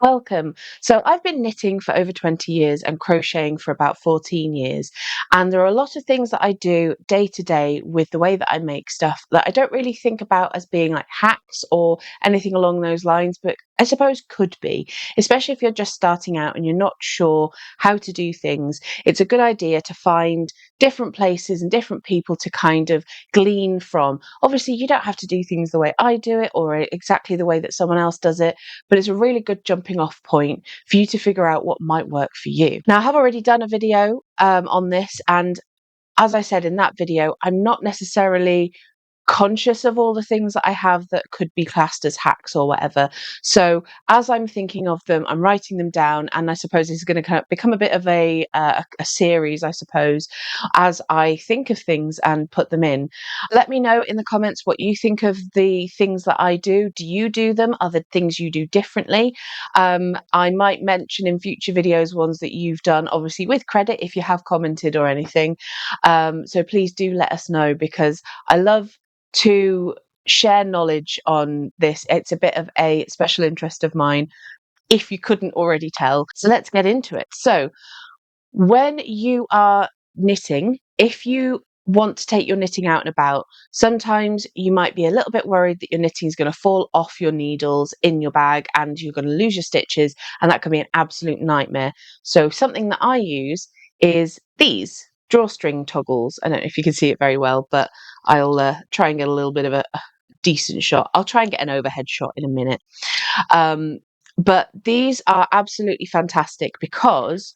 Welcome. So I've been knitting for over 20 years and crocheting for about 14 years. And there are a lot of things that I do day to day with the way that I make stuff that I don't really think about as being like hacks or anything along those lines, but I suppose could be, especially if you're just starting out and you're not sure how to do things. It's a good idea to find different places and different people to kind of glean from. Obviously, you don't have to do things the way I do it or exactly the way that someone else does it, but it's a really good jumping off point for you to figure out what might work for you. Now, I have already done a video on this, and as I said in that video, I'm not necessarily conscious of all the things that I have that could be classed as hacks or whatever. So as I'm thinking of them, I'm writing them down, and I suppose this is going to kind of become a bit of a series, I suppose, as I think of things and put them in. Let me know in the comments what you think of the things that I do. Do you do them? Are there things you do differently? I might mention in future videos ones that you've done, obviously with credit if you have commented or anything. So please do let us know, because I love to share knowledge on this. It's a bit of a special interest of mine, if you couldn't already tell. So let's get into it. So when you are knitting, if you want to take your knitting out and about, sometimes you might be a little bit worried that your knitting is going to fall off your needles in your bag and you're going to lose your stitches, and that can be an absolute nightmare. So something that I use is these drawstring toggles. I don't know if you can see it very well, but I'll try and get a little bit of a decent shot. I'll try and get an overhead shot in a minute. But these are absolutely fantastic because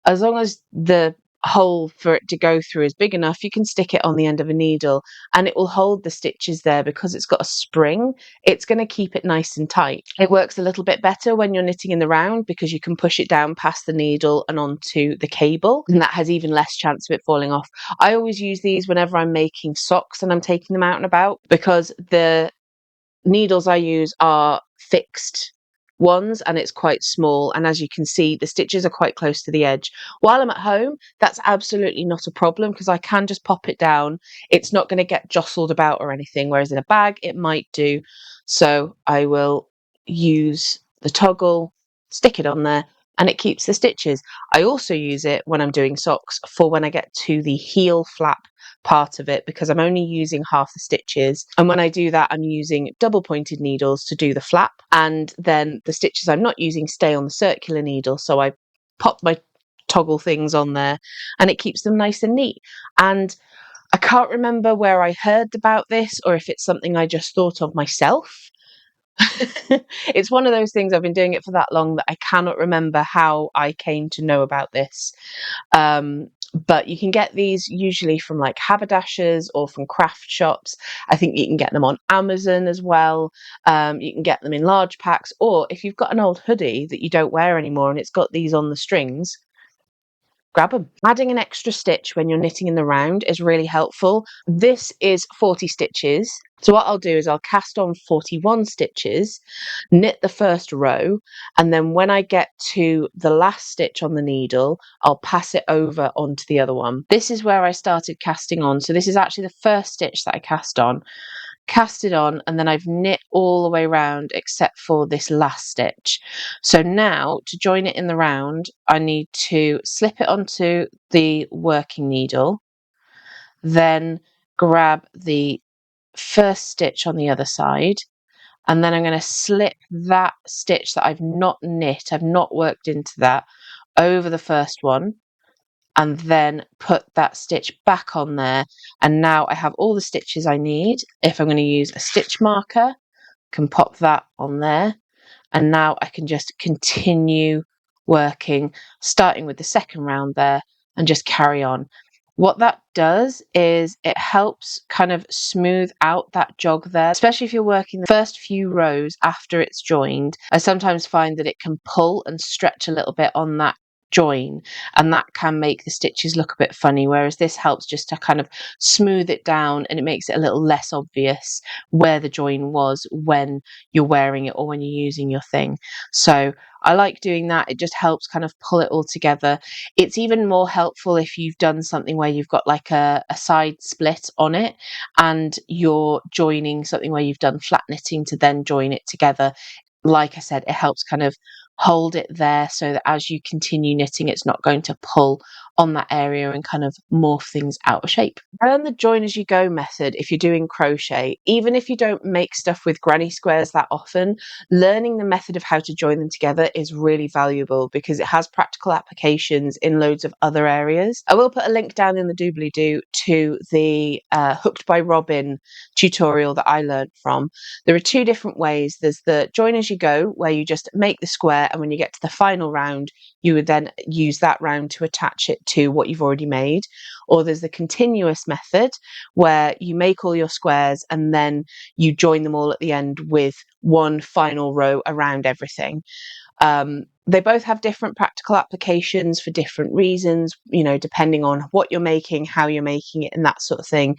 as long as the hole for it to go through is big enough, you can stick it on the end of a needle and it will hold the stitches there. Because it's got a spring, it's going to keep it nice and tight. It works a little bit better when you're knitting in the round because you can push it down past the needle and onto the cable, and that has even less chance of it falling off. I always use these whenever I'm making socks and I'm taking them out and about, because the needles I use are fixed ones and it's quite small, and as you can see, the stitches are quite close to the edge. While I'm at home, that's absolutely not a problem because I can just pop it down. It's not going to get jostled about or anything, whereas in a bag it might do. So I will use the toggle, stick it on there, and it keeps the stitches. I also use it when I'm doing socks for when I get to the heel flap part of it, because I'm only using half the stitches, and when I do that I'm using double pointed needles to do the flap, and then the stitches I'm not using stay on the circular needle, so I pop my toggle things on there and it keeps them nice and neat. And I can't remember where I heard about this or if it's something I just thought of myself. It's one of those things, I've been doing it for that long that I cannot remember how I came to know about this. But you can get these usually from like haberdashers or from craft shops. I think you can get them on Amazon as well. You can get them in large packs, or if you've got an old hoodie that you don't wear anymore and it's got these on the strings, grab them. Adding an extra stitch when you're knitting in the round is really helpful. This is 40 stitches. So what I'll do is I'll cast on 41 stitches, knit the first row, and then when I get to the last stitch on the needle, I'll pass it over onto the other one. This is where I started casting on. So this is actually the first stitch that I cast it on, and then I've knit all the way around except for this last stitch. So now to join it in the round, I need to slip it onto the working needle, then grab the first stitch on the other side, and then I'm going to slip that stitch that I've not knit, I've not worked into that, over the first one, and then put that stitch back on there. And now I have all the stitches I need. If I'm going to use a stitch marker, I can pop that on there, and now I can just continue working, starting with the second round there, and just carry on. What that does is it helps kind of smooth out that jog there, especially if you're working the first few rows after it's joined. I sometimes find that it can pull and stretch a little bit on that join, and that can make the stitches look a bit funny, whereas this helps just to kind of smooth it down, and it makes it a little less obvious where the join was when you're wearing it or when you're using your thing. So I like doing that. It just helps kind of pull it all together. It's even more helpful if you've done something where you've got like a side split on it and you're joining something where you've done flat knitting to then join it together. Like I said, it helps kind of hold it there so that as you continue knitting, it's not going to pull on that area and kind of morph things out of shape. Learn the join as you go method if you're doing crochet. Even if you don't make stuff with granny squares that often, learning the method of how to join them together is really valuable because it has practical applications in loads of other areas. I will put a link down in the doobly-doo to the Hooked by Robin tutorial that I learned from. There are two different ways. There's the join as you go, where you just make the square, and when you get to the final round, you would then use that round to attach it to what you've already made. Or there's the continuous method, where you make all your squares and then you join them all at the end with one final row around everything. They both have different practical applications for different reasons, depending on what you're making, how you're making it, and that sort of thing.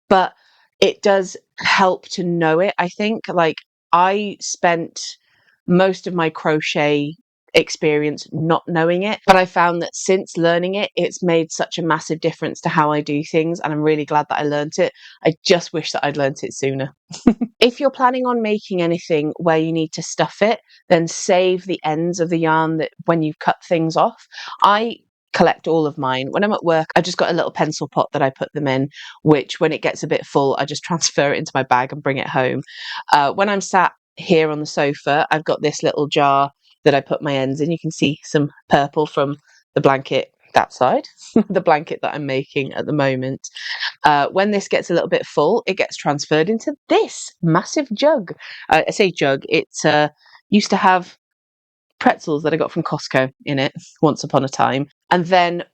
But it does help to know it, I think. Like, I spent most of my crochet experience not knowing it, but I found that since learning it, it's made such a massive difference to how I do things, and I'm really glad that I learned it. I just wish that I'd learned it sooner. If you're planning on making anything where you need to stuff it, then save the ends of the yarn that when you cut things off. I collect all of mine. When I'm at work, I've just got a little pencil pot that I put them in, which when it gets a bit full, I just transfer it into my bag and bring it home. When I'm sat here on the sofa, I've got this little jar that I put my ends in. You can see some purple from the blanket that side, the blanket that I'm making at the moment. When this gets a little bit full, it gets transferred into this massive jug. I say jug, it used to have pretzels that I got from Costco in it once upon a time. And then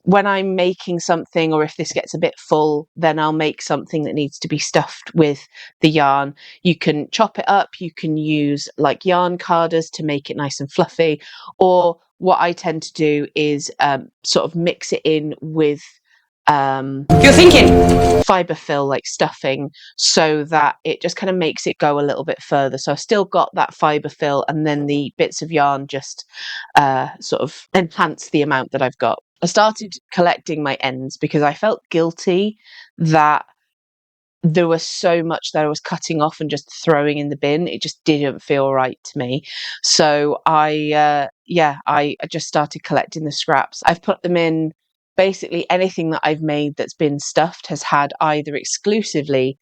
when I'm making something, or if this gets a bit full, then I'll make something that needs to be stuffed with the yarn. You can chop it up, you can use like yarn carders to make it nice and fluffy, or what I tend to do is sort of mix it in with you're thinking fiber fill, like stuffing, so that it just kind of makes it go a little bit further. So I've still got that fiber fill, and then the bits of yarn just sort of enhance the amount that I've got. I started collecting my ends because I felt guilty that there was so much that I was cutting off and just throwing in the bin. It just didn't feel right to me. So I just started collecting the scraps. I've put them in. Basically anything that I've made that's been stuffed has had either exclusively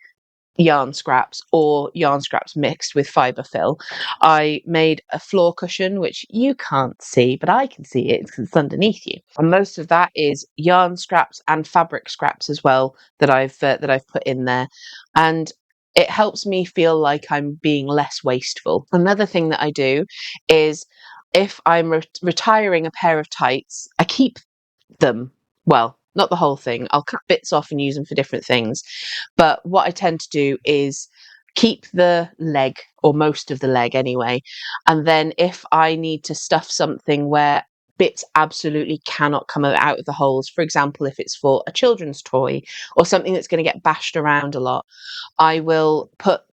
yarn scraps or yarn scraps mixed with fiber fill. I made a floor cushion, which you can't see, but I can see it because it's underneath you. And most of that is yarn scraps and fabric scraps as well that I've put in there. And it helps me feel like I'm being less wasteful. Another thing that I do is if I'm retiring a pair of tights, I keep them. Well, not the whole thing. I'll cut bits off and use them for different things. But what I tend to do is keep the leg, or most of the leg anyway. And then if I need to stuff something where bits absolutely cannot come out of the holes, for example, if it's for a children's toy or something that's going to get bashed around a lot, I will put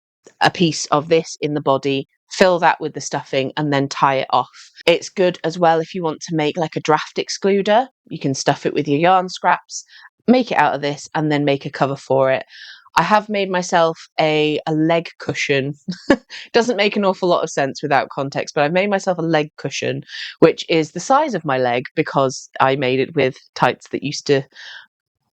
a piece of this in the body, fill that with the stuffing, and then tie it off. It's good as well if you want to make like a draft excluder. You can stuff it with your yarn scraps, make it out of this, and then make a cover for it. I have made myself a leg cushion. Doesn't make an awful lot of sense without context, but I've made myself a leg cushion, which is the size of my leg because I made it with tights that used to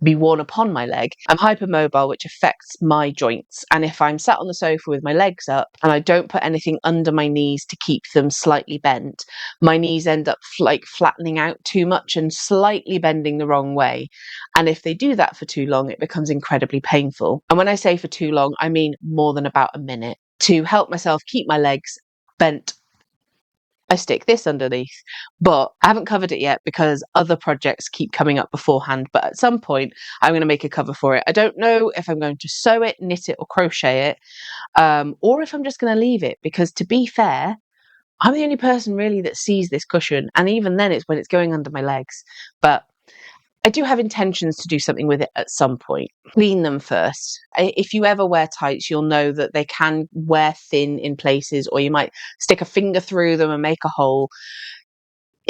be worn upon my leg. I'm hypermobile, which affects my joints. And if I'm sat on the sofa with my legs up and I don't put anything under my knees to keep them slightly bent, my knees end up like flattening out too much and slightly bending the wrong way. And if they do that for too long, it becomes incredibly painful. And when I say for too long, I mean more than about a minute. To help myself keep my legs bent, I stick this underneath, but I haven't covered it yet because other projects keep coming up beforehand. But at some point, I'm going to make a cover for it. I don't know if I'm going to sew it, knit it, or crochet it, or if I'm just going to leave it, because to be fair, I'm the only person really that sees this cushion. And even then, it's when it's going under my legs. But I do have intentions to do something with it at some point. Clean them first. If you ever wear tights, you'll know that they can wear thin in places, or you might stick a finger through them and make a hole.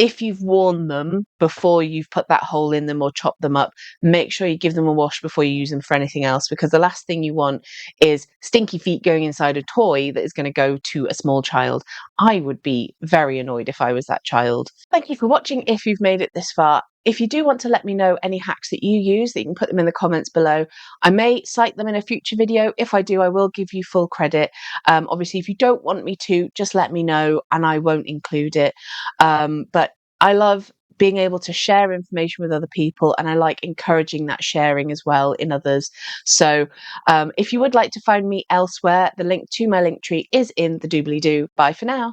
if you've worn them before you've put that hole in them or chopped them up, make sure you give them a wash before you use them for anything else, because the last thing you want is stinky feet going inside a toy that is going to go to a small child. I would be very annoyed if I was that child. Thank you for watching if you've made it this far. If you do want to let me know any hacks that you use, that you can put them in the comments below. I may cite them in a future video. If I do, I will give you full credit. Obviously, if you don't want me to, just let me know and I won't include it. But I love being able to share information with other people, and I like encouraging that sharing as well in others. So if you would like to find me elsewhere, the link to my link tree is in the doobly-doo. Bye for now.